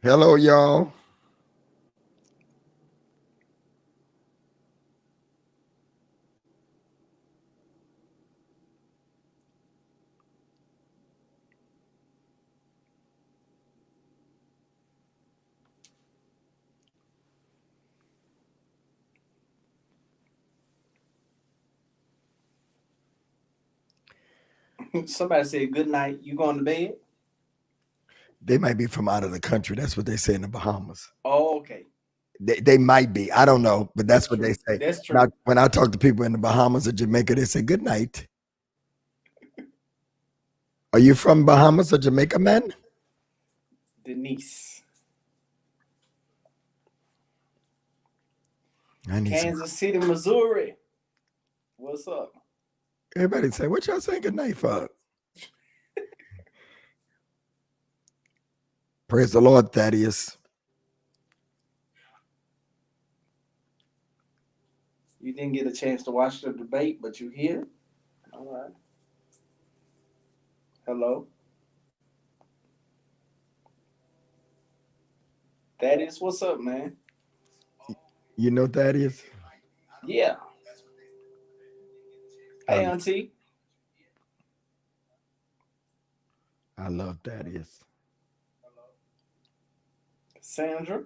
Hello, y'all. Somebody said good night. You going to bed? They might be from out of the country. That's what they say in the Bahamas. Oh, okay. They might be. I don't know, but That's that's what they true. say. That's Now, true. when I talk to people in the Bahamas or Jamaica, they say good night. Are you from Bahamas or Jamaica, man? Denise. I need some. Kansas City, Missouri. What's up? Everybody say, what y'all saying good night for? Praise the Lord, Thaddeus. You didn't get a chance to watch the debate, but you here? All right. Hello. That is what's up, man. You know Thaddeus? Yeah. I, Hey, Auntie. I love Thaddeus. Sandra.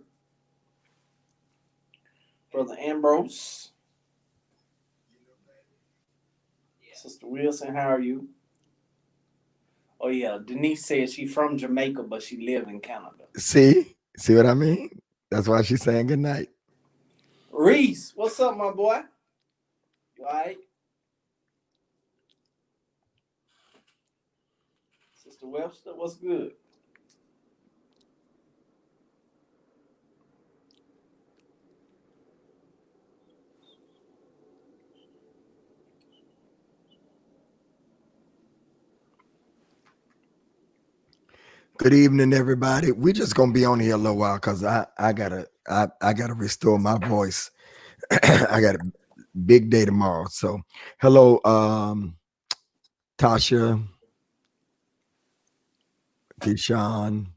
Brother Ambrose. Sister Wilson, how are you? Oh, yeah. Denise said she from Jamaica, but she live in Canada. See what I mean? That's why she's saying good night. Reese, what's up, my boy? You all right? Sister Webster, what's good? Good evening, everybody. We're just gonna be on here a little while because I gotta restore my voice. I got a big day tomorrow. So hello, Tasha, Deshaun.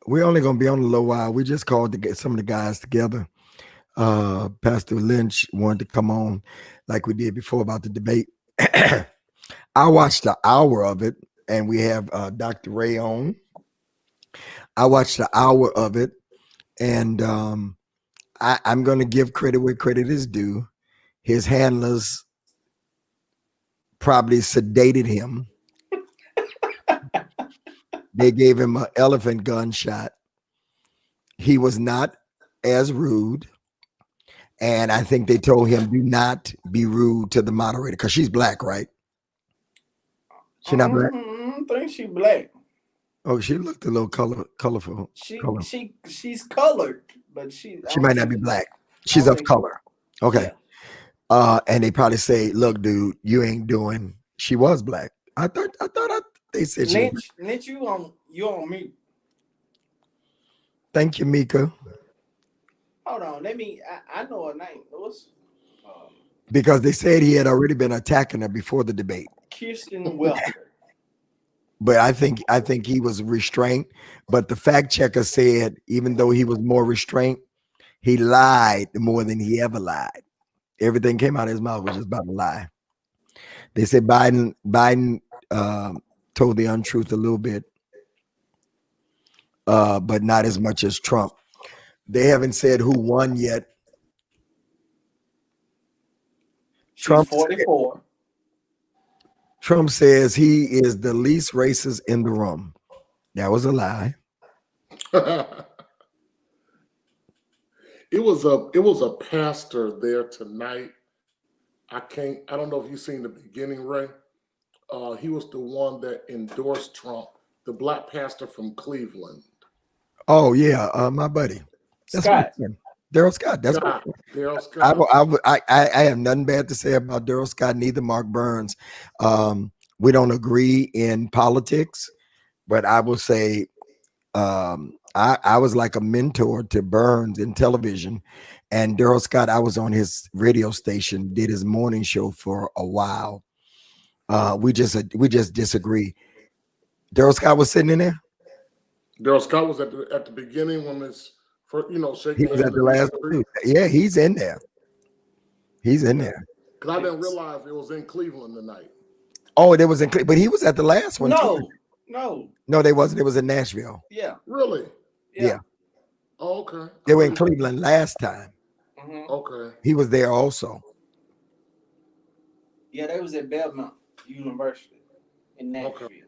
We're only gonna be on a little while. We just called to get some of the guys together. Pastor Lynch wanted to come on like we did before about the debate. I watched an hour of it, and we have Dr. Ray on. I watched an hour of it, and I'm going to give credit where credit is due. His handlers probably sedated him. They gave him an elephant gunshot. He was not as rude. And I think they told him, do not be rude to the moderator because she's black, right? She not black? I think she black. Oh, she looked a little colorful. Color. She's colored, but I She don't might not think be she, black. I She's don't of think she, color. Okay. yeah. And they probably say, look, dude, you ain't doing. She was black. They said she was black. Niche, you on me. Thank you, Mika. Hold on, I know her name. What's um, Because they said he had already been attacking her before the debate. Kirsten Welker. But I think he was restrained. But the fact checker said even though he was more restrained, he lied more than he ever lied. Everything came out of his mouth was just about a lie. They said Biden told the untruth a little bit, but not as much as Trump. They haven't said who won yet. She's Trump 44. Trump says he is the least racist in the room. That was a lie. It was a pastor there tonight. I don't know if you've seen the beginning, Ray. He was the one that endorsed Trump, the black pastor from Cleveland. Oh yeah, my buddy. That's my Scott. friend, Daryl Scott. That's my Scott, friend. Daryl I, Scott. I have nothing bad to say about Daryl Scott. Neither Mark Burns. We don't agree in politics, but I will say I was like a mentor to Burns in television, and Daryl Scott. I was on his radio station, did his morning show for a while. We just disagree. Daryl Scott was sitting in there. Daryl Scott was at the beginning when it's for He shaking was hands. at the last one too. Yeah, he's in there. He's in there. Because I didn't realize it was in Cleveland tonight. Oh, it was in, but he was at the last one too. No, They wasn't. It was in Nashville. yeah, Really? Yeah. Oh, okay. They were in Cleveland last time. Mhm. Okay. He was there also. Yeah, they was at Belmont University in Nashville. Okay.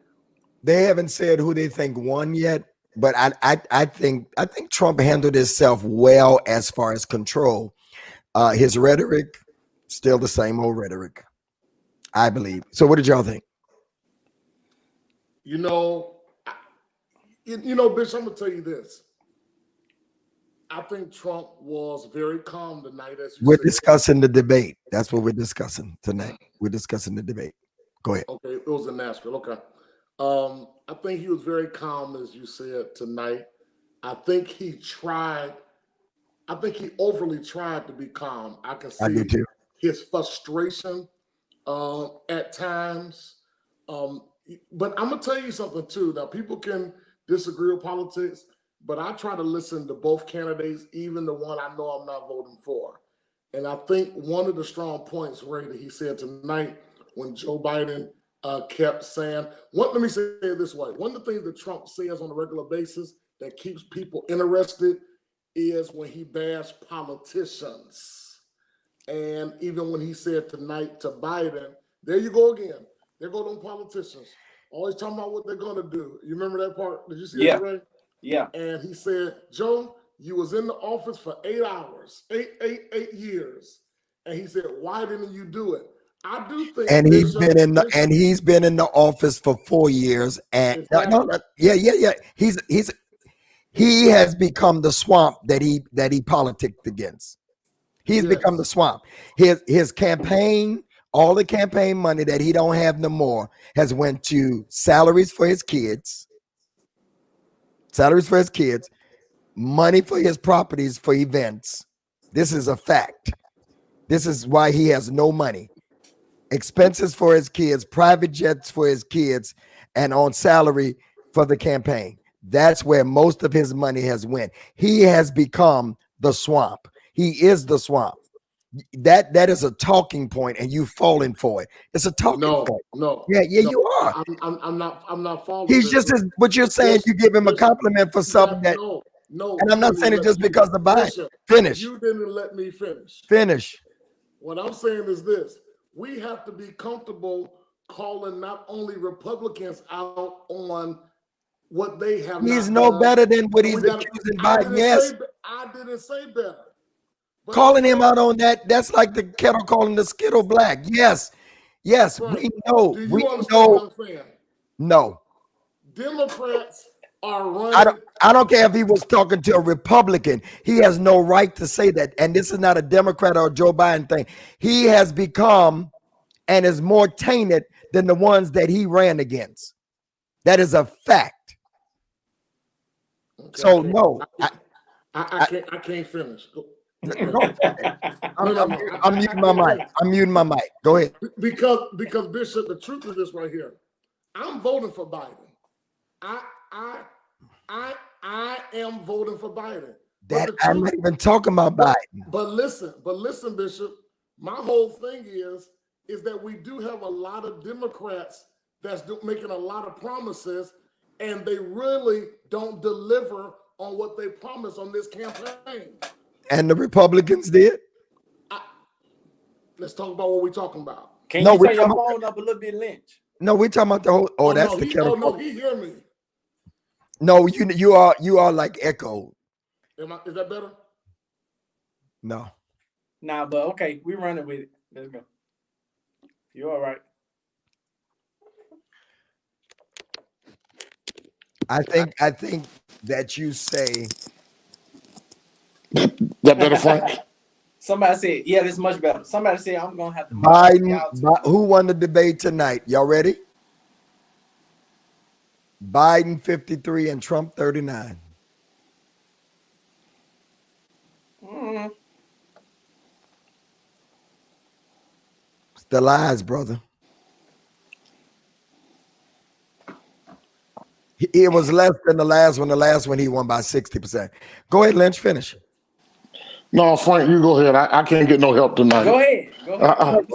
They haven't said who they think won yet, but I think Trump handled himself well as far as control. His rhetoric, still the same old rhetoric, I believe. So what did y'all think? You know, Bitch, I'm gonna tell you this. I think Trump was very calm tonight, as you We're said. discussing the debate. That's what we're discussing tonight. We're discussing the debate. Go ahead. Okay, it was in Nashville. Okay. I think he was very calm, as you said, tonight. I think he overly tried to be calm. I can I do see too. his frustration at times. But I'm gonna tell you something too. Now, people can disagree with politics, but I try to listen to both candidates, even the one I know I'm not voting for. And I think one of the strong points, Ray, that he said tonight when Joe Biden kept saying, let me say it this way. One of the things that Trump says on a regular basis that keeps people interested is when he bashed politicians. And even when he said tonight to Biden, there you go again. There go them politicians. Always talking about what they're going to do. You remember that part? Did you see that, Ray? Yeah. And he said, Joe, you was in the office for 8 hours, eight years. And he said, why didn't you do it? I do think, and he's been in the office for 4 years. And exactly. He has become the swamp that he politicked against. He's become the swamp. His campaign, all the campaign money that he don't have no more, has went to salaries for his kids, money for his properties for events. This is a fact. This is why he has no money. Expenses for his kids, private jets for his kids, and on salary for the campaign. That's where most of his money has went. He has become the swamp. He is the swamp. That is a talking point, and you've fallen for it. It's a talking point. No. Yeah, you are. I'm not falling. He's just as what you're saying. You give him a compliment for something that. No. And I'm not saying it just because the Biden. Finish. You didn't let me finish. Finish. What I'm saying is this: we have to be comfortable calling not only Republicans out on what they have. He's no better than what he's accusing Biden. Yes, I didn't say better. Calling him out on that's like the kettle calling the skittle black. Yes, right. We know. Do you understand what I'm saying? No. Democrats are running. I don't care if he was talking to a Republican. He has no right to say that. And this is not a Democrat or a Joe Biden thing. He has become and is more tainted than the ones that he ran against. That is a fact. Okay, so no, I can't finish. I'm muting my mic. I'm muting my mic. Go ahead. Because Bishop, the truth is this right here. I'm voting for Biden. I am voting for Biden. I'm not even talking about Biden. But listen, Bishop. My whole thing is that we do have a lot of Democrats that's making a lot of promises, and they really don't deliver on what they promised on this campaign. And the Republicans did. Let's talk about what we're talking about. Can you turn your phone up a little bit, Lynch? No, we're talking about the whole. Oh, that's the kettle. No, he hear me. No, you are like echoed. Is that better? No. Nah, but okay, we running with it. Let's go. You all right? I think that you say that better, Frank. Somebody said, yeah, this is much better. Somebody said I'm gonna have to Biden. Who won the debate tonight? Y'all ready? Biden 53 and Trump 39. It's the lies, brother. It was less than the last one. The last one he won by 60%. Go ahead, Lynch, finish. No, Frank, you go ahead. I can't get no help tonight. Go ahead. Go ahead.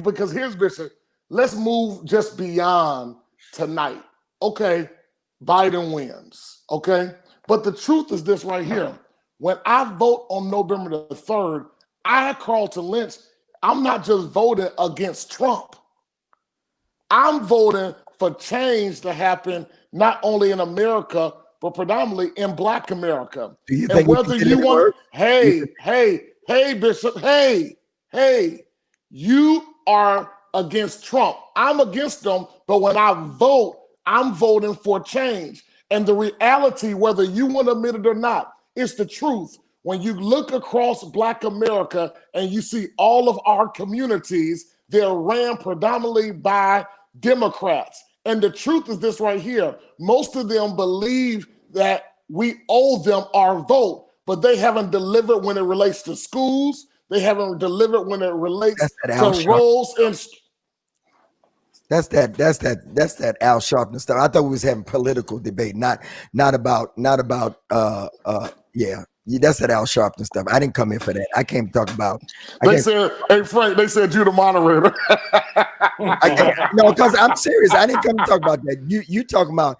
Because here's Bishop. Let's move just beyond tonight. Okay, Biden wins. Okay, but the truth is this right here. When I vote on November the 3rd, I call to Lynch. I'm not just voting against Trump. I'm voting for change to happen not only in America, but predominantly in Black America. Do you And think whether you want, hey, Bishop, hey, you are against Trump. I'm against them, but when I vote, I'm voting for change. And the reality, whether you want to admit it or not, it's the truth. When you look across Black America and you see all of our communities, they're ran predominantly by Democrats. And the truth is this right here. Most of them believe that we owe them our vote, but they haven't delivered when it relates to schools. They haven't delivered when it relates to roles and That's that Al Sharpton stuff. I thought we was having political debate, not about that's that Al Sharpton stuff. I didn't come in for that. I came to talk about. Hey Frank, they said you the moderator. No, because I'm serious. I didn't come to talk about that. You talking about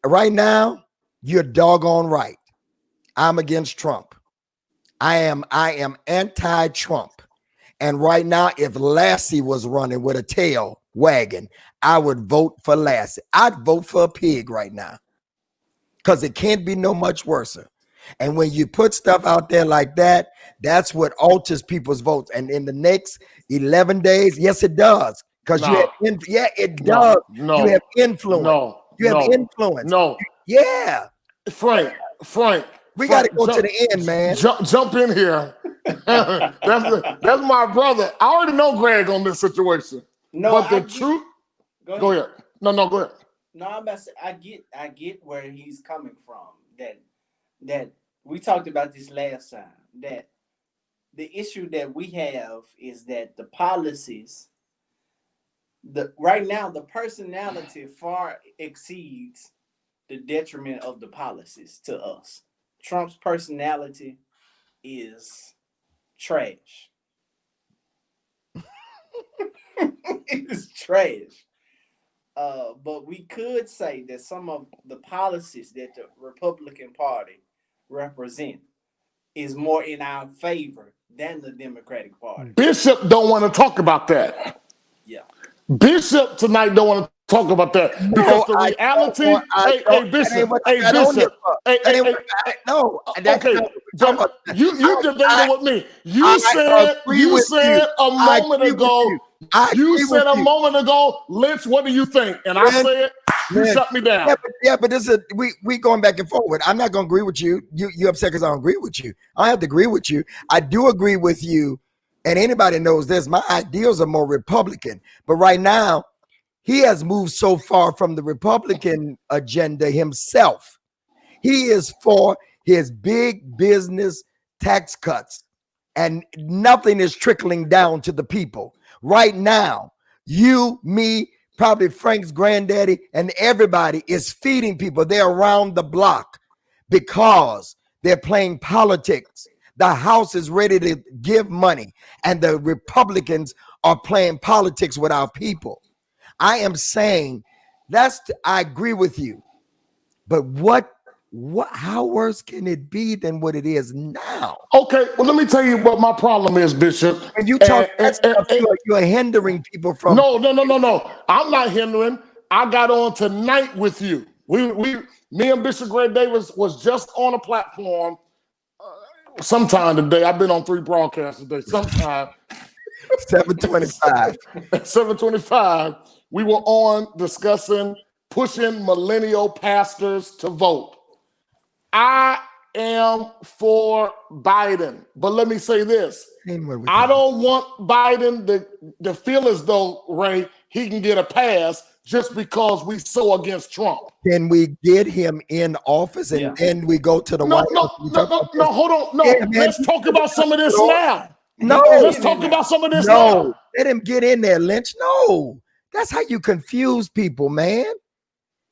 right now? You're doggone right. I'm against Trump. I am anti-Trump. And right now, if Lassie was running with a tail wagon, I would vote for Lassie. I'd vote for a pig right now because it can't be no much worse. And when you put stuff out there like that, that's what alters people's votes. And in the next 11 days, yes, it does. Because it does. You have influence. You have influence. Yeah. Frank, we got to go to the end, man. Jump in here. That's my brother. I already know Greg on this situation. No, but the truth. Go ahead. No, go ahead. No, I'm about to say, I get where he's coming from. That we talked about this last time. That the issue that we have is that the policies, right now the personality far exceeds the detriment of the policies to us. Trump's personality is trash. It's trash. But we could say that some of the policies that the Republican Party represent is more in our favor than the Democratic Party. Bishop don't want to talk about that. Yeah. Bishop tonight don't want to talk about that because the reality. You debated with me. You said a moment ago, Lynch, what do you think? And I said, you shut me down. But this is we going back and forward. I'm not gonna agree with you. You upset because I don't agree with you. I have to agree with you. I do agree with you, and anybody knows this. My ideals are more Republican, but right now, he has moved so far from the Republican agenda himself. He is for his big business tax cuts, and nothing is trickling down to the people. Right now, you, me, probably Frank's granddaddy, and everybody is feeding people. They're around the block because they're playing politics. The House is ready to give money, and the Republicans are playing politics with our people. I am saying I agree with you, but how worse can it be than what it is now? Okay, well, let me tell you what my problem is, Bishop. And you talk you're hindering people from. No. I'm not hindering. I got on tonight with you. Me and Bishop Greg Davis was just on a platform sometime today. I've been on 3 broadcasts today. Sometime 7:25. 7:25. We were on discussing pushing millennial pastors to vote. I am for Biden, but let me say this. I don't want Biden to feel as though, Ray, he can get a pass just because we so against Trump. Can we get him in office and then we go to the White House? No, hold on. No, let's talk about some of this now. No, let's talk about some of this now. Let him get in there, Lynch. No. That's how you confuse people, man.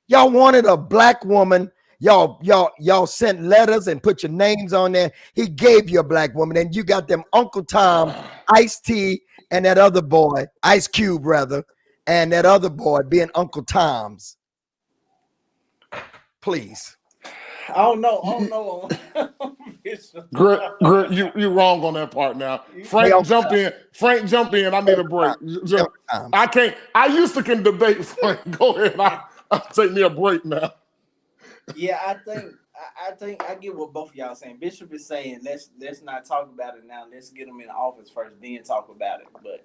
Y'all wanted a black woman. Y'all sent letters and put your names on there. He gave you a black woman, and you got them Uncle Tom, Ice-T, and that other boy, Ice Cube, rather, and that other boy being Uncle Tom's. Please. I don't know. Grit, you wrong on that part now. Frank, jump in. Frank, jump in. I need a break. I can't. I used to can debate Frank. Go ahead. I'll take me a break now. Yeah, I think I get what both of y'all saying. Bishop is saying let's not talk about it now. Let's get him in office first, then talk about it. But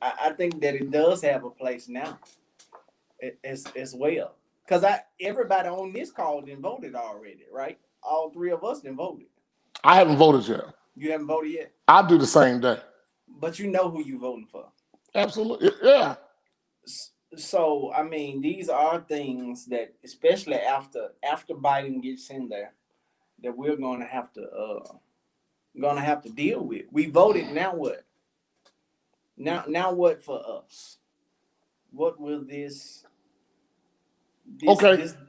I think that it does have a place now, as well. Because everybody on this call done voted already, right? All three of us done voted. I haven't voted yet. You haven't voted yet? I'll do the same day. But you know who you voting for. Absolutely. Yeah. So, I mean, these are things that, especially after Biden gets in there, that we're going to have to deal with. We voted. Now what? Now what for us? What will this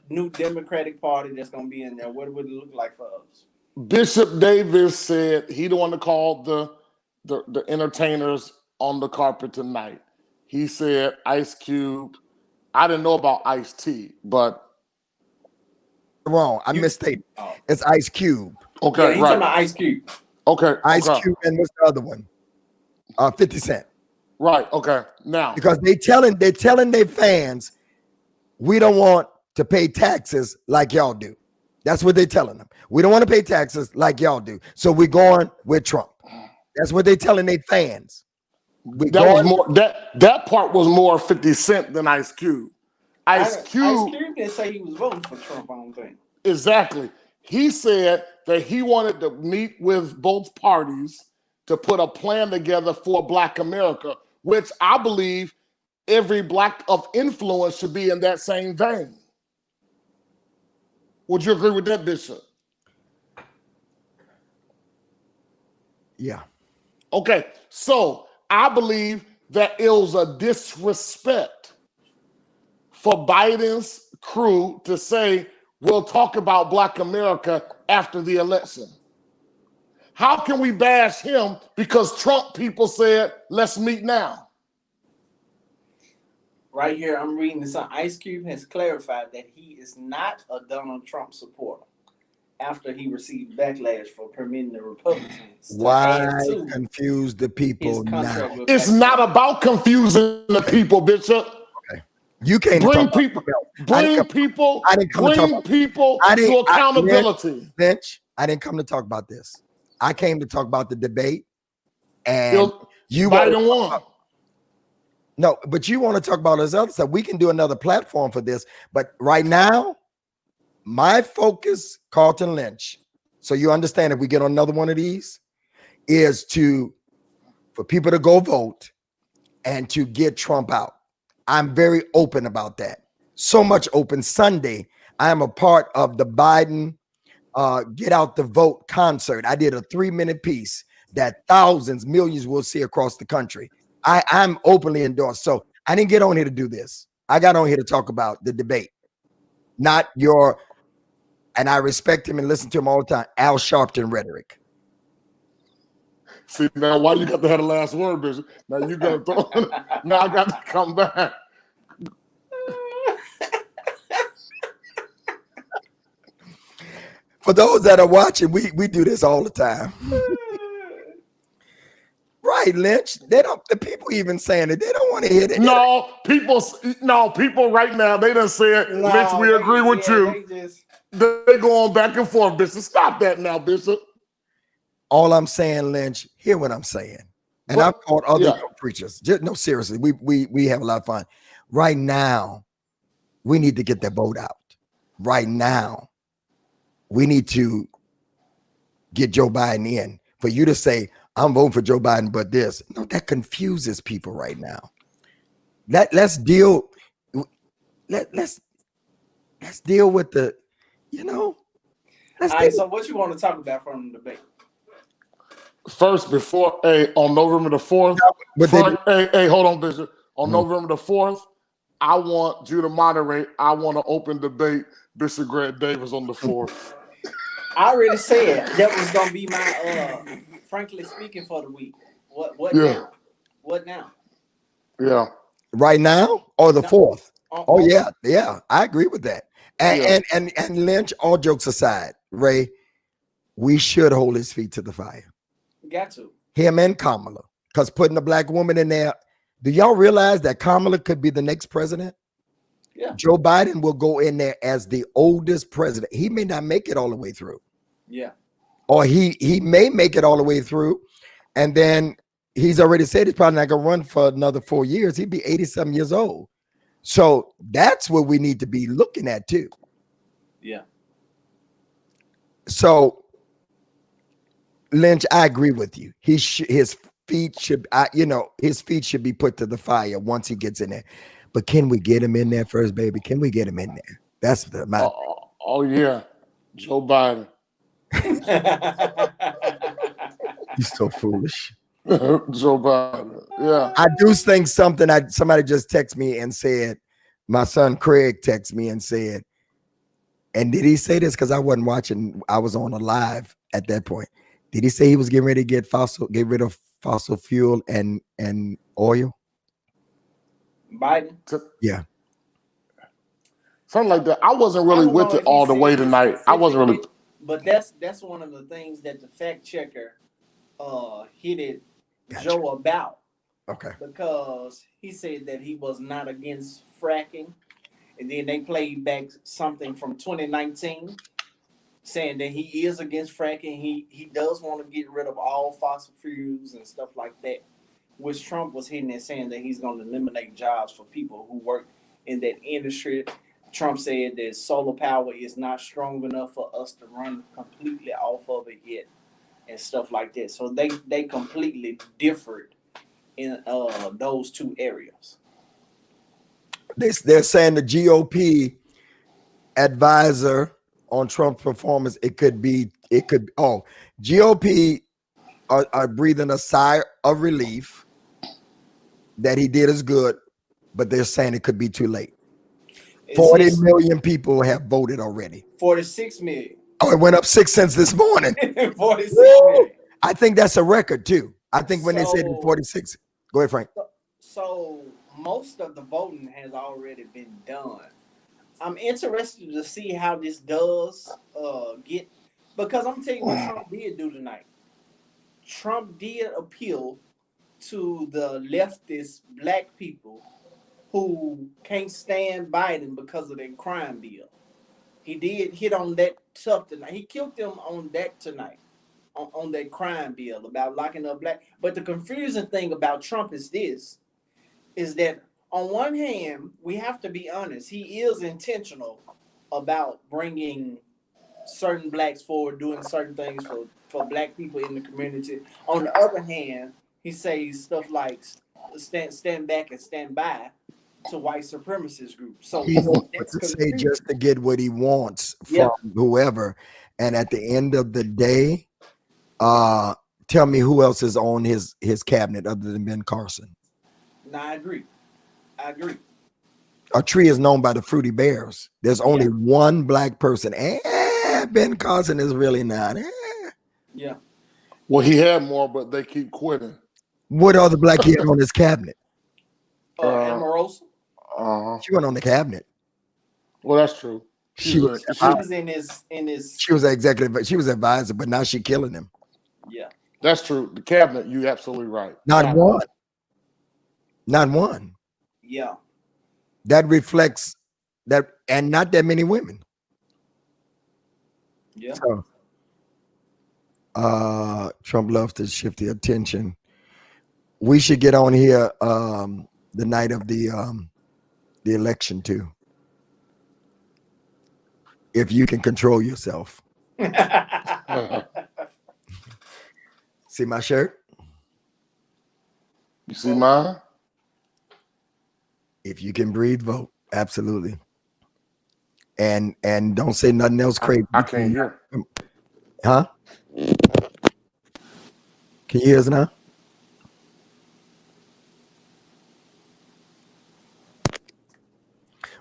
new Democratic Party that's going to be in there, what would it look like for us? Bishop Davis said he don't want to call the entertainers on the carpet tonight. He said Ice Cube. I didn't know about Ice-T, but wrong. I misstated. It's Ice Cube. Okay, yeah, he's talking about Ice Cube. Okay, Ice Cube, and what's the other one? 50 Cent. Right. Okay. Now, because they're telling their fans, we don't want to pay taxes like y'all do. That's what they're telling them. We don't want to pay taxes like y'all do. So we're going with Trump. That's what they're telling their fans. That part was more 50 Cent than Ice Cube. Ice Cube didn't say he was voting for Trump, I don't think. Exactly. He said that he wanted to meet with both parties to put a plan together for Black America, which I believe every Black of influence should be in that same vein. Would you agree with that, Bishop? Yeah. Okay, so I believe that it was a disrespect for Biden's crew to say, we'll talk about Black America after the election. How can we bash him because Trump people said, let's meet now? Right here, I'm reading this. Ice Cube has clarified that he is not a Donald Trump supporter after he received backlash for permitting the Republicans. Why confuse the people now? It's not about confusing the people, Bishop. Okay. You can't bring people to accountability. Lynch, I didn't come to talk about this. I came to talk about the debate, and Biden won. No, but you want to talk about this other stuff. We can do another platform for this, but right now, my focus, Carlton Lynch, so you understand if we get on another one of these, is for people to go vote and to get Trump out. I'm very open about that. So much open. Sunday, I am a part of the Biden Get Out the Vote concert. I did a 3-minute piece that thousands, millions will see across the country. I'm openly endorsed. So I didn't get on here to do this. I got on here to talk about the debate, not your, and I respect him and listen to him all the time, Al Sharpton rhetoric. See, now why you got to have the last word, Bishop? Now you got to now I got to come back. For those that are watching, we do this all the time. Right, Lynch. The people even saying it. They don't want to hear it. No, people right now, they done said, Lynch, we agree with you. They're going back and forth, Bishop. Stop that now, Bishop. All I'm saying, Lynch, hear what I'm saying. And I've called other preachers. No, seriously, we have a lot of fun. Right now, we need to get that vote out. Right now, we need to get Joe Biden in. For you to say, I'm voting for Joe Biden, but this. No, that confuses people right now. Let's deal with the, All right, so what you want to talk about from the debate? First, on November the 4th, Frank, hold on, Bishop. On November the 4th, I want you to moderate. I want to open debate Bishop Grant Davis on the 4th. I already said that was gonna be my frankly speaking for the week. What Yeah. now? What now? Yeah. Right now or the No. 4th? Oh On- yeah, I agree with that. And, Yeah. and Lynch, all jokes aside, Ray, we should hold his feet to the fire. Got to. Him and Kamala, because putting a black woman in there. Do y'all realize that Kamala could be the next president? Yeah. Joe Biden will go in there as the oldest president. He may not make it all the way through, Yeah. or he may make it all the way through, and then he's already said he's probably not going to run for another 4 years. He'd be 80-something years old. So that's what we need to be looking at too. Yeah. So Lynch, I agree with you. His feet should, his feet should be put to the fire once he gets in there. But can we get him in there first, baby? Can we get him in there? That's the matter. Oh yeah, Joe Biden. He's so foolish. Joe Biden. Yeah. I do think somebody just texted me and said, my son Craig texted me and said, and did he say this? Because I wasn't watching, I was on a live at that point. Did he say he was getting ready to get rid of fossil fuel and oil? Biden. Yeah. Something like that. I wasn't I really don't with know it if he all the said way it tonight. I wasn't really. But that's one of the things that the fact checker hit it Joe about. Okay. Because he said that he was not against fracking, and then they played back something from 2019 saying that he is against fracking. He does want to get rid of all fossil fuels and stuff like that, which Trump was hitting and saying that he's going to eliminate jobs for people who work in that industry. Trump said that solar power is not strong enough for us to run completely off of it yet, and stuff like that. So they completely differed in those two areas. They're saying the GOP advisor on Trump's performance, GOP are breathing a sigh of relief that he did as good, but they're saying it could be too late. 40 million people have voted already. 46 million. Oh, it went up 6 cents this morning. 46 million. I think that's a record too. I think when they said 46, go ahead, Frank. So most of the voting has already been done. I'm interested to see how this does get, because I'm telling you what Trump did do tonight. Trump did appeal to the leftist black people who can't stand Biden because of their crime bill. He did hit on that tough tonight. He killed them on that tonight, on that crime bill about locking up black. But the confusing thing about Trump is this, is that on one hand, we have to be honest, he is intentional about bringing certain blacks forward, doing certain things for black people in the community. On the other hand, he says stuff like stand back and stand by to white supremacist groups. So he wants to say just to get what he wants from whoever. And at the end of the day, tell me who else is on his cabinet other than Ben Carson. No, I agree. A tree is known by the fruity bears. There's only one black person. Ben Carson is really not. Yeah. Well, he had more, but they keep quitting. What other black he had on his cabinet? Omarosa. She went on the cabinet. Well, that's true. She was in his. She was an executive. She was advisor, but now she's killing him. Yeah, that's true. The cabinet, you're absolutely right. Not one. Yeah. That reflects that, and not that many women. Yeah. So, Trump loves to shift the attention. We should get on here the night of the election too. If you can control yourself. See my shirt? You see mine? If you can breathe, vote. Absolutely. And don't say nothing else crazy. I can't hear. Huh? Can you hear us now?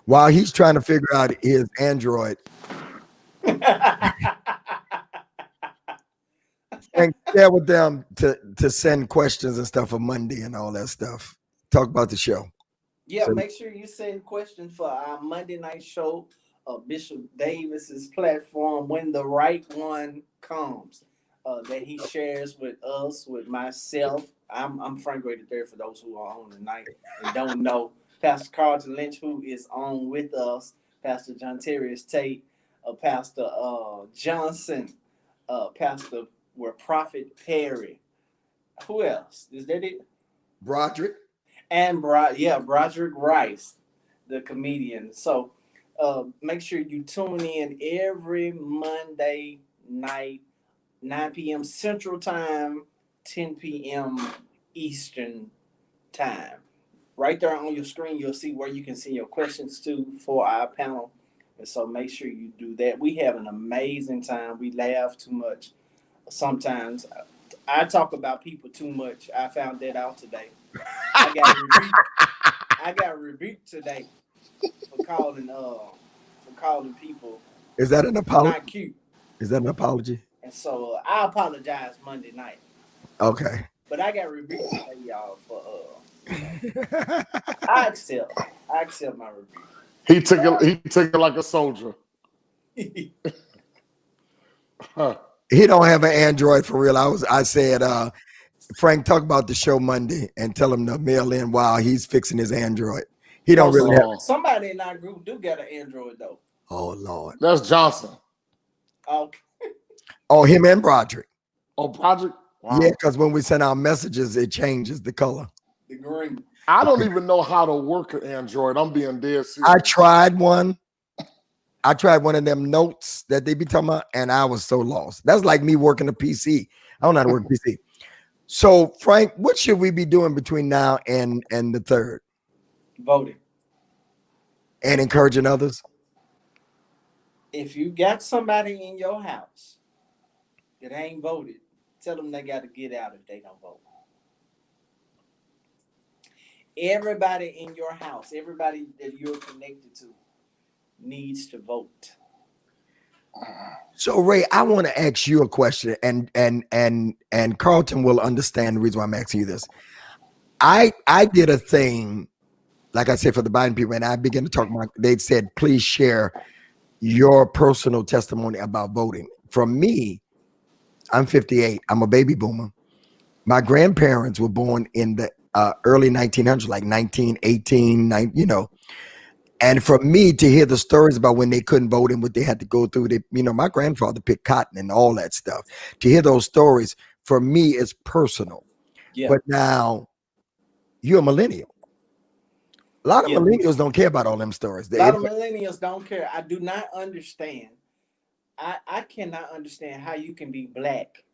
While he's trying to figure out his Android, and share with them to send questions and stuff for Monday and all that stuff. Talk about the show. Yeah, So- make sure you send questions for our Monday night show, Bishop Davis's platform, when the right one comes, that he shares with us, with myself. I'm Frank Gray III for those who are on tonight and don't know. Pastor Carlton Lynch, who is on with us, Pastor John Terrius Tate, Pastor Johnson, Pastor Prophet Perry. Who else? Is that it? Broderick. And Broderick Rice, the comedian. So make sure you tune in every Monday night, 9 p.m. Central Time, 10 p.m. Eastern Time. Right there on your screen, you'll see where you can send your questions to for our panel. And so make sure you do that. We have an amazing time. We laugh too much. Sometimes I talk about people too much. I found that out today. I got rebuked today for calling people Is that an apology? not cute. Is that an apology? And so I apologize Monday night. Okay. But I got rebuked today, y'all, for I accept my rebuke. He took it like a soldier. Huh. He don't have an Android for real. I said, Frank, talk about the show Monday and tell him to mail in while he's fixing his Android. He don't really have. Somebody in our group do got an Android though. Oh Lord. That's Johnson. Okay. Oh, him and Broderick. Oh, Project. Wow. Yeah, because when we send out messages, it changes the color. The green. I don't even know how to work an Android. I'm being dead serious. I tried one. I tried one of them notes that they be talking about, and I was so lost. That's like me working a PC. I don't know how to work a PC. So, Frank, what should we be doing between now and the 3rd? Voting. And encouraging others? If you got somebody in your house that ain't voted, tell them they got to get out if they don't vote. Everybody in your house, everybody that you're connected to, needs to vote. So, Ray, I want to ask you a question, and Carlton will understand the reason why I'm asking you this. I did a thing, like I said, for the Biden people, and I began to talk about. They said, please share your personal testimony about voting. From me, I'm 58. I'm a baby boomer. My grandparents were born in the early 1900s, like 1918, you know. And for me to hear the stories about when they couldn't vote and what they had to go through, my grandfather picked cotton and all that stuff. To hear those stories, for me, it's personal. Yeah. But now, you're a millennial. A lot of millennials don't care about all them stories. A lot of millennials don't care. I do not understand. I cannot understand how you can be black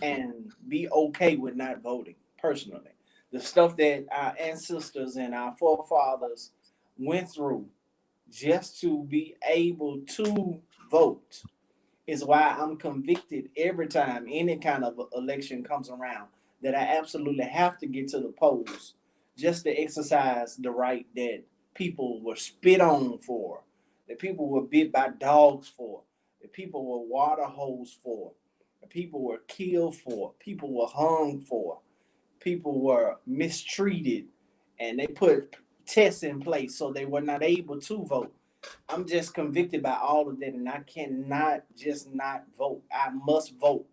and be okay with not voting, personally. The stuff that our ancestors and our forefathers went through just to be able to vote is why I'm convicted every time any kind of election comes around, that I absolutely have to get to the polls just to exercise the right that people were spit on for, that people were bit by dogs for, that people were water hosed for, that people were killed for, people were hung for, people were mistreated, and they put tests in place so they were not able to vote. I'm just convicted by all of that, and I cannot just not vote. I must vote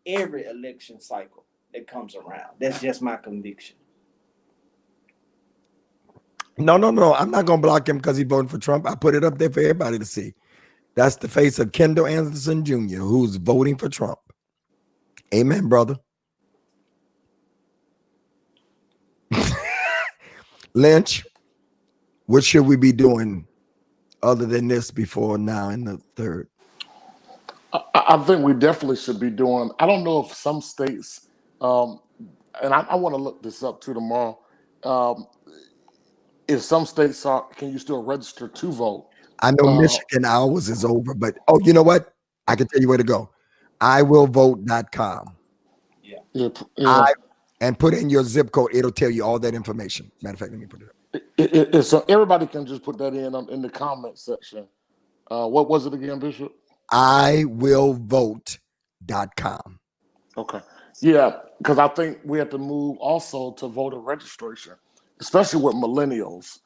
every election cycle that comes around. That's just my conviction. No. I'm not going to block him because he voted for Trump. I put it up there for everybody to see. That's the face of Kendall Anderson Jr., who's voting for Trump. Amen, brother. Lynch, what should we be doing other than this before now in the 3rd? I think we definitely should be doing. I don't know if some states, and I want to look this up too tomorrow. If some states can you still register to vote? I know Michigan hours is over, but you know what? I can tell you where to go. iwillvote.com. Yeah. And put in your zip code. It'll tell you all that information. Matter of fact, let me put it up. So everybody can just put that in the comment section. What was it again, Bishop? iwillvote.com. Okay. Yeah, because I think we have to move also to voter registration, especially with millennials.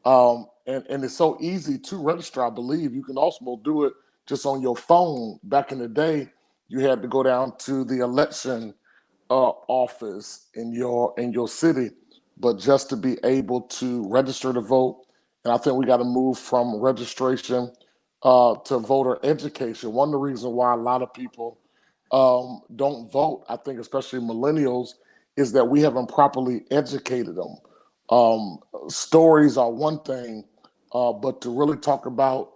And it's so easy to register, I believe. You can also do it just on your phone. Back in the day, you had to go down to the election office in your city, but just to be able to register to vote. And I think we got to move from registration to voter education. One of the reasons why a lot of people don't vote, I think, especially millennials, is that we haven't properly educated them. Stories are one thing, but to really talk about,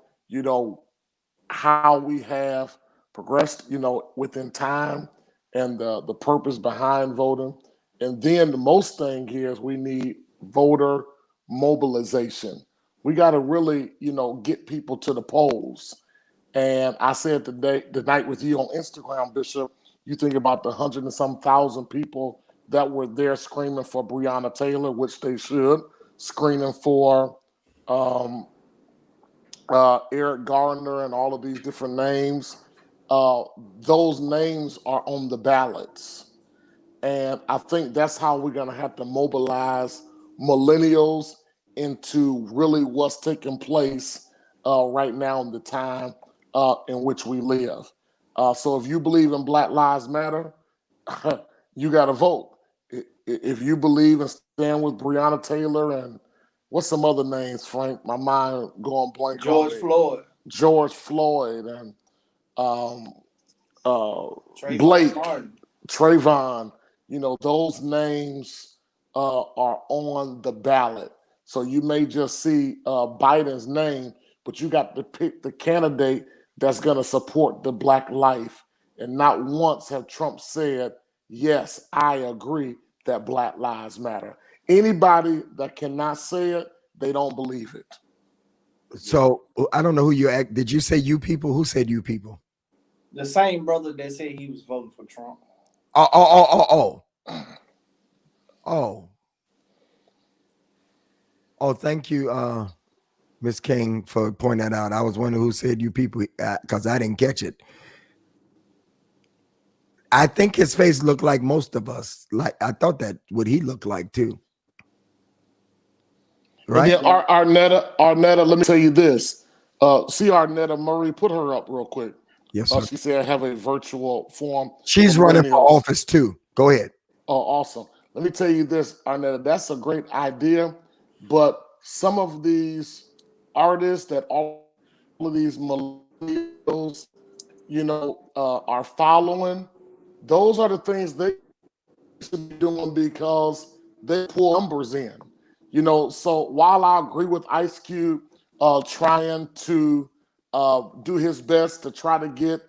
how we have progressed, within time and the purpose behind voting. And then the most thing here is we need voter mobilization. We got to really, get people to the polls. And I said the night with you on Instagram, Bishop, you think about the 100 and some thousand people that were there screaming for Breonna Taylor, which they should, screaming for Eric Gardner and all of these different names. Those names are on the ballots. And I think that's how we're going to have to mobilize millennials into really what's taking place right now in the time in which we live. So if you believe in Black Lives Matter, you got to vote. If you believe and stand with Breonna Taylor and what's some other names, Frank? My mind going blank. George Floyd. George Floyd and Trayvon Blake, Martin. Trayvon, those names are on the ballot. So you may just see Biden's name, but you got to pick the candidate that's going to support the Black life. And not once have Trump said, yes, I agree that Black lives matter. Anybody that cannot say it, they don't believe it. So I don't know who you act. Did you say you people? Who said you people? The same brother that said he was voting for Trump. Oh, thank you, Miss King, for pointing that out. I was wondering who said you people, because I didn't catch it. I think his face looked like most of us. Like I thought that what he looked like too. Right? And then Arnetta, let me tell you this. See Arnetta Murray, put her up real quick. Yes, sir. She said have a virtual forum. She's running for office too. Go ahead. Oh, awesome. Let me tell you this, Arnetta, that's a great idea, but some of these artists that all of these millennials, are following, those are the things they should be doing because they pull numbers in. So while I agree with Ice Cube trying to do his best to try to get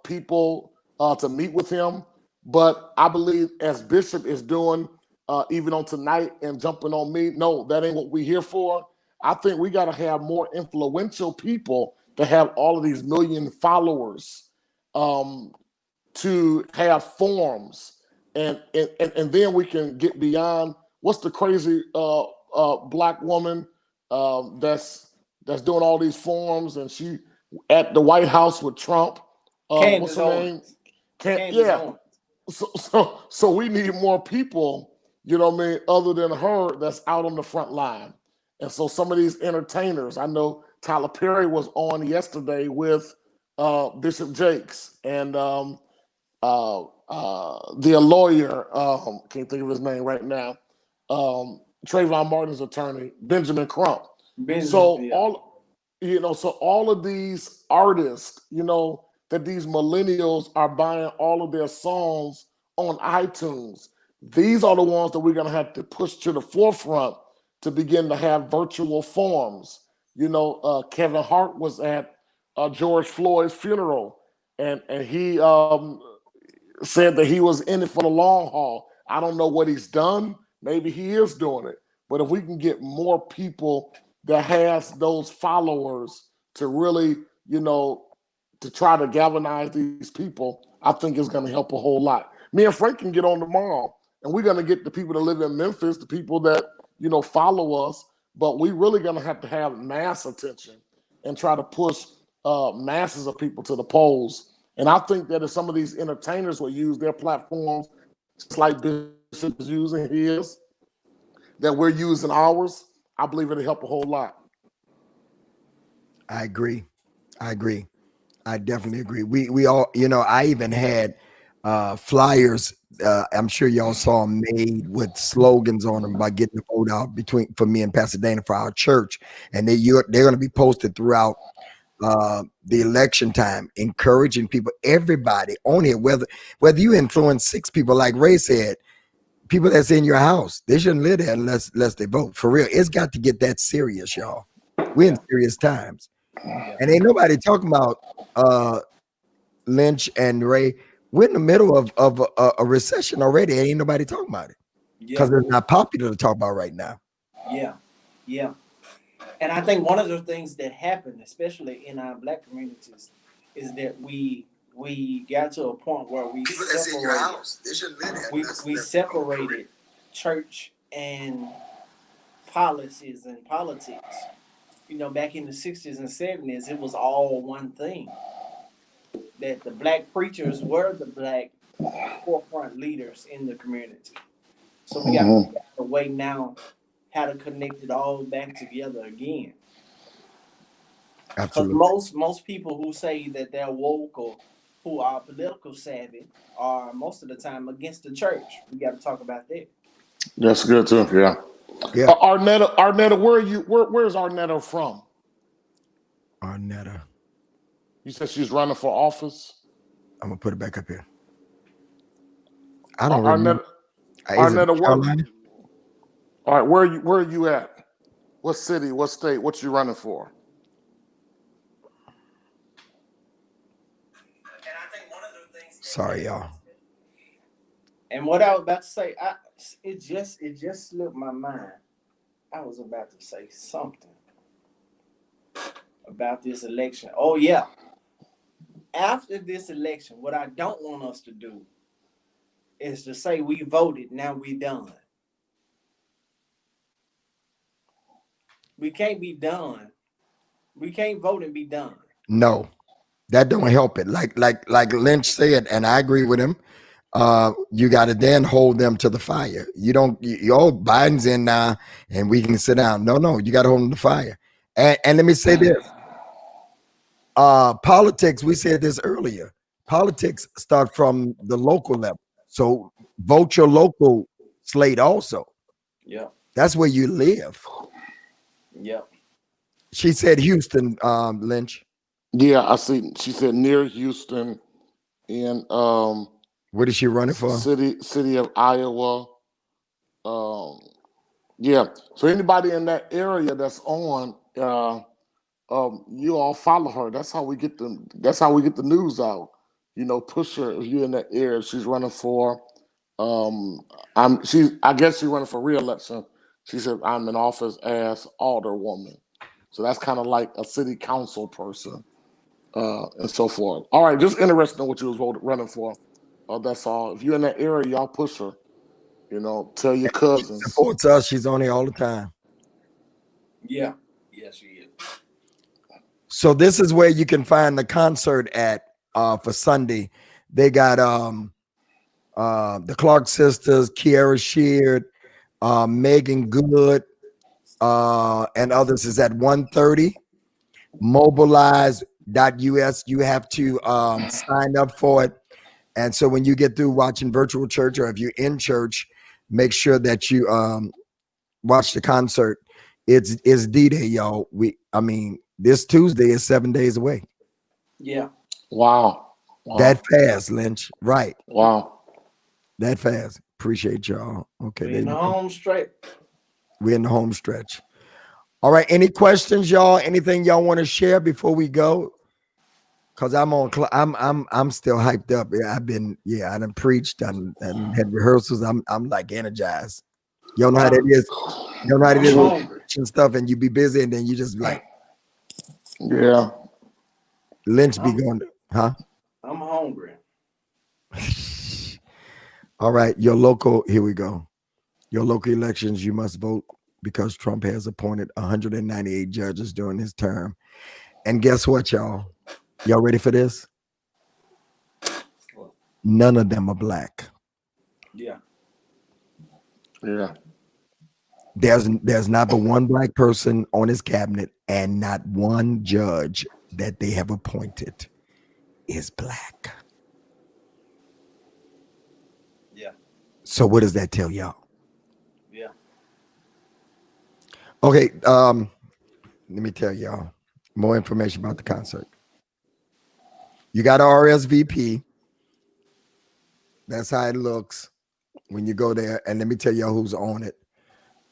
people to meet with him, but I believe as Bishop is doing even on tonight and jumping on me, no, that ain't what we're here for. I think we got to have more influential people that have all of these million followers to have forums. And then we can get beyond what's the crazy Black woman that's doing all these forums, and she at the White House with Trump. What's her name? Yeah. So we need more people, other than her that's out on the front line. And so some of these entertainers, I know Tyler Perry was on yesterday with Bishop Jakes and the lawyer, can't think of his name right now, Trayvon Martin's attorney, Benjamin Crump. All of these artists, that these millennials are buying all of their songs on iTunes. These are the ones that we're going to have to push to the forefront to begin to have virtual forums. Kevin Hart was at George Floyd's funeral, and he said that he was in it for the long haul. I don't know what he's done. Maybe he is doing it. But if we can get more people that has those followers to really, to try to galvanize these people, I think it's going to help a whole lot. Me and Frank can get on tomorrow, and we're going to get the people that live in Memphis, the people that, follow us, but we really gonna have to have mass attention and try to push masses of people to the polls. And I think that if some of these entertainers will use their platforms, just like Bishop is using his, that we're using ours, I believe it'll help a whole lot. I agree. I definitely agree. We all, I even had flyers. I'm sure y'all saw 'em made with slogans on them by getting the vote out for me and Pasadena for our church, and they're going to be posted throughout the election time, encouraging people, everybody on here, whether you influence 6 people, like Ray said, people that's in your house, they shouldn't live there unless they vote. For real, it's got to get that serious, y'all. We're in serious times. And ain't nobody talking about Lynch and Ray. We're in the middle of a recession already. Ain't nobody talking about it because it's not popular to talk about right now. Yeah. And I think one of the things that happened, especially in our Black communities, is that we got to a point where we separated church and policies and politics. Back in the 60s and 70s, it was all one thing. That the Black preachers were the Black forefront leaders in the community. So we got to figure out a way now how to connect it all back together again. Absolutely. Because most people who say that they're woke or who are political savvy are most of the time against the church. We got to talk about that. That's good too. Yeah. Arnetta, where are you? Where's Arnetta from? Arnetta. You said she's running for office. I'm gonna put it back up here. I don't remember. Arnetta, where? All right, where are you at? What city? What state? What you running for? And I think one of the things. Sorry, y'all. And what I was about to say, it just slipped my mind. I was about to say something about this election. Oh yeah. After this election, what I don't want us to do is to say we voted, now we done. We can't be done. We can't vote and be done. No, that don't help it. Like Lynch said, and I agree with him. You got to then hold them to the fire. You don't. Biden's in now, and we can sit down. No, you got to hold them to the fire. And let me say this. Politics, we said this earlier. Politics start from the local level. So vote your local slate also. Yeah. That's where you live. Yeah. She said Houston, Lynch. Yeah, I see. She said near Houston in what is she running for? City of Iowa. Yeah. So anybody in that area that's on you all follow her. That's how we get the news out. Push her if you're in that area. She's running for I guess she's running for re-election. She said I'm in office as alderwoman. So that's kind of like a city council person, and so forth. All right, just interesting what you was running for. That's all. If you're in that area, y'all push her. Tell your cousins. She supports us. She's on here all the time. Yeah. Yes, she is. So this is where you can find the concert at for Sunday. They got the Clark sisters, Kiara Sheard, Megan Good, and others is at 1:30. Mobilize.us. You have to sign up for it. And so when you get through watching virtual church, or if you're in church, make sure that you watch the concert. It's D-Day, y'all. This Tuesday is 7 days away. Yeah. Wow. That fast, Lynch. Right. Wow. That fast. Appreciate y'all. Okay. We're in the home stretch. We're in the home stretch. All right. Any questions, y'all? Anything y'all want to share before we go? Cause I'm still hyped up. I done preached and had rehearsals. I'm like energized. Y'all know how that is. You know how it is and stuff, and you be busy, and then you just like, yeah. Lynch be going, huh? I'm hungry. All right, your local. Here we go. Your local elections, you must vote because Trump has appointed 198 judges during his term. And guess what, y'all? Y'all ready for this? None of them are black. Yeah. Yeah. There's not but one black person on his cabinet, and not one judge that they have appointed is black. Yeah. So what does that tell y'all? Yeah. Okay, let me tell y'all more information about the concert. You got a RSVP. That's how it looks when you go there. And let me tell y'all who's on it.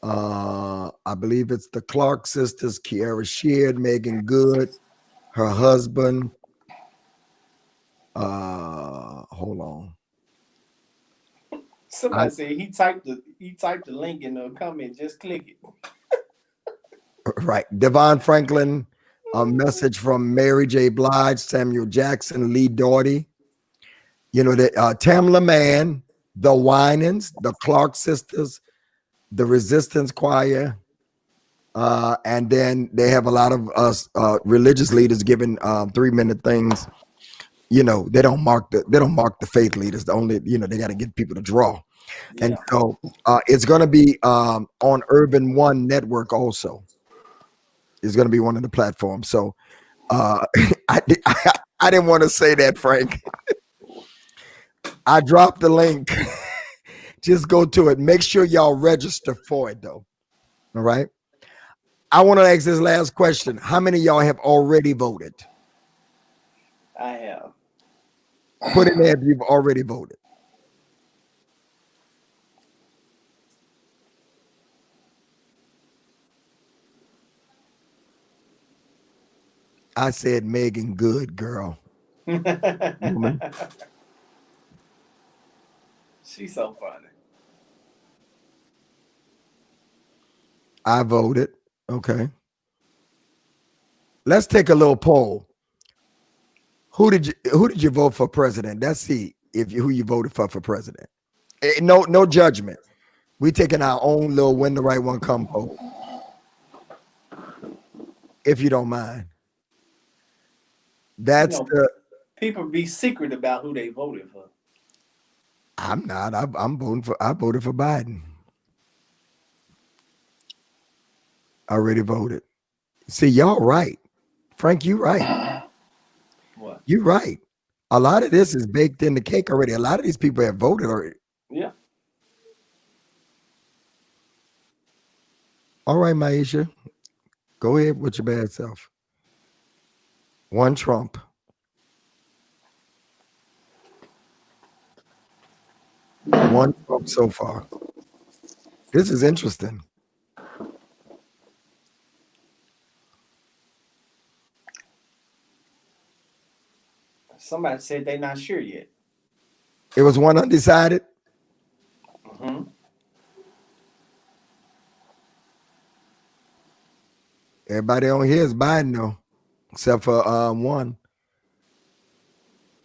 I believe it's the Clark sisters, Kiara Sheard, Megan Good, her husband. Hold on. Somebody said he typed the link in the comment. Just click it. Right. Devon Franklin, a message from Mary J. Blige, Samuel Jackson, Lee Doherty. You know, Tamla Mann, the Winans, the Clark sisters, the Resistance Choir. And then they have a lot of us religious leaders giving 3-minute things. You know, they don't mark the faith leaders. The only, you know, they got to get people to draw. Yeah. And so it's going to be on Urban One Network also. It's going to be one of the platforms. So I didn't want to say that, Frank. I dropped the link. Just go to it. Make sure y'all register for it, though. All right. I want to ask this last question. How many of y'all have already voted? I have. Put in there if you've already voted. I said Megan Good, girl. Woman. She's so funny. I voted. Okay. Let's take a little poll. Who did you vote for president? Let's see who you voted for president. No judgment. We taking our own little when the right one come poll. If you don't mind. That's people be secret about who they voted for. I'm not. I voted for Biden. I already voted. See, y'all right. Frank, you right. What? You right. A lot of this is baked in the cake already. A lot of these people have voted already. Yeah. All right, Maisha. Go ahead with your bad self. One Trump. One Trump so far. This is interesting. Somebody said they're not sure yet. It was one undecided. Mm-hmm. Everybody on here is Biden though, except for one.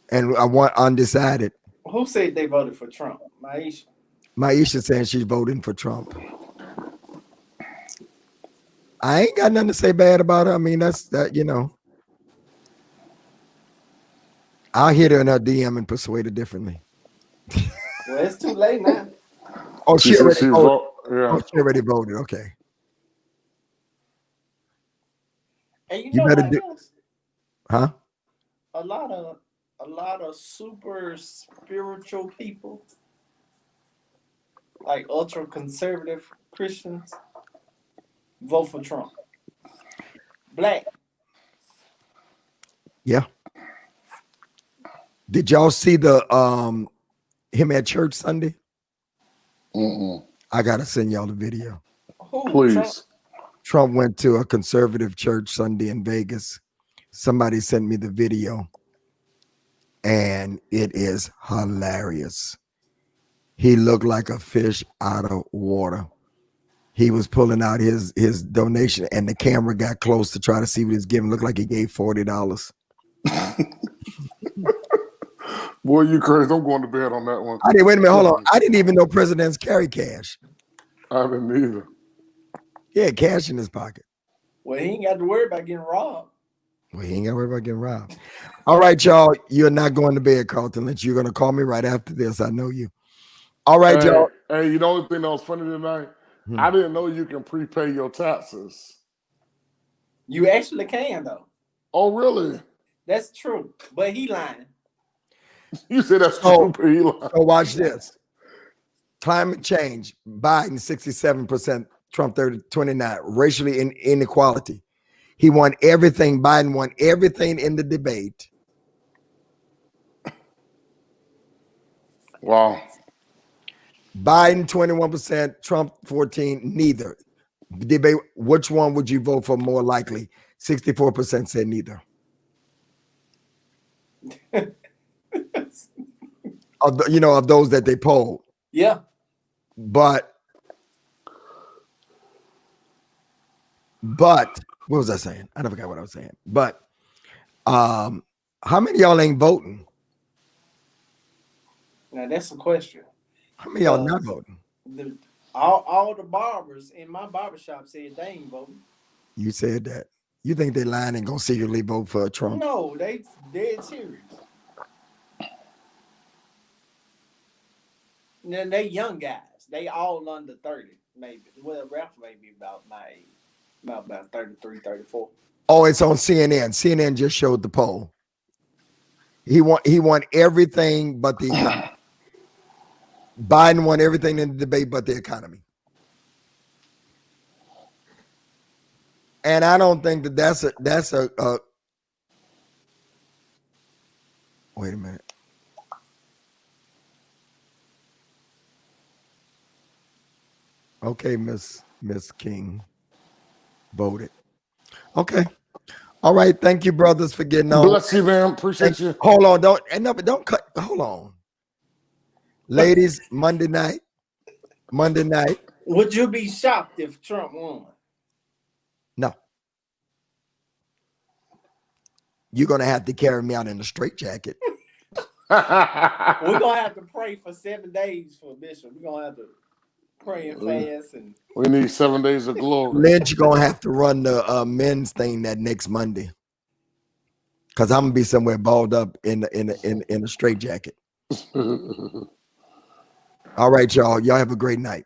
And I want undecided. Who said they voted for Trump? Maisha. Maisha saying she's voting for Trump. I ain't got nothing to say bad about her. I mean, that's that, you know. I'll hit her in her DM and persuade her differently. Well, it's too late now. Oh, she already voted. Yeah. Oh, she already voted. Okay. And You know better what do- else? Huh? A lot of super spiritual people, like ultra conservative Christians, vote for Trump. Black. Yeah. Did y'all see the him at church Sunday? Mm-mm. I gotta send y'all the video. Who? Please. Trump went to a conservative church Sunday in Vegas. Somebody sent me the video, and it is hilarious. He looked like a fish out of water. He was pulling out his donation, and the camera got close to try to see what he's giving. Looked like he gave $40. Boy, you crazy. I'm going to bed on that one. Wait a minute, hold on. I didn't even know presidents carry cash. I didn't either. He had cash in his pocket. Well, he ain't got to worry about getting robbed. Well, he ain't got to worry about getting robbed. All right, y'all. You're not going to bed, Carlton Lynch. You're going to call me right after this. I know you. All right, Hey, y'all. hey, you know the thing that was funny tonight? I didn't know you can prepay your taxes. You actually can, though. Oh, really? That's true. But he lying. You said that's So- stupid, Elon. So watch this. Climate change, Biden 67%, Trump 29. Racially inequality. He won everything. Biden won everything in the debate. Wow. Biden 21%, Trump 14, neither. Debate, which one would you vote for more likely? 64% said neither. Of those that they polled. Yeah. But what was I saying? I forgot what I was saying. But how many of y'all ain't voting? Now, that's the question. How many of y'all not voting? All the barbers in my barbershop said they ain't voting. You said that. You think they lying and gonna secretly vote for Trump? No, they dead serious. Then they young guys. They all under 30, maybe. Well, Ralph may be about my age. About 33, 34. Oh, it's on CNN. CNN just showed the poll. He won everything but the economy. Biden won everything in the debate but the economy. And I don't think that's a wait a minute. Okay, Miss King voted. Okay. All right. Thank you, brothers, for getting on. Bless you, man. Appreciate you. Hold on. Don't cut. Hold on. Ladies, Monday night. Would you be shocked if Trump won? No. You're gonna have to carry me out in a straitjacket. We're gonna have to pray for 7 days for Bishop. We're gonna have to pray and fast and We need 7 days of glory. Lynch gonna have to run the men's thing that next Monday. Cause I'm gonna be somewhere balled up in a straitjacket. All right, y'all. Y'all have a great night.